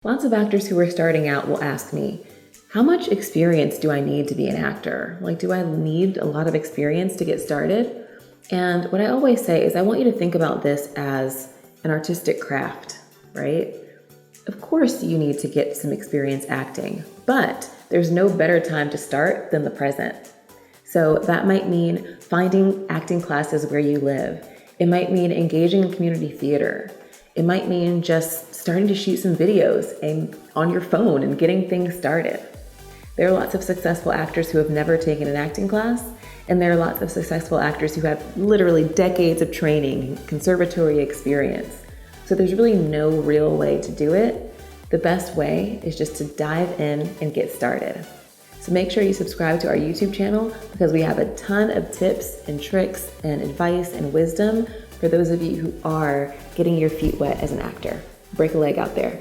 Lots of actors who are starting out will ask me, how much experience do I need to be an actor? Like, do I need a lot of experience to get started? And what I always say is I want you to think about this as an artistic craft, right? Of course you need to get some experience acting, but there's no better time to start than the present. So that might mean finding acting classes where you live. It might mean engaging in community theater. It might mean just starting to shoot some videos on your phone and getting things started. There are lots of successful actors who have never taken an acting class, and there are lots of successful actors who have literally decades of training, conservatory experience. So there's really no real way to do it. The best way is just to dive in and get started. So make sure you subscribe to our YouTube channel because we have a ton of tips and tricks and advice and wisdom for those of you who are getting your feet wet as an actor. Break a leg out there.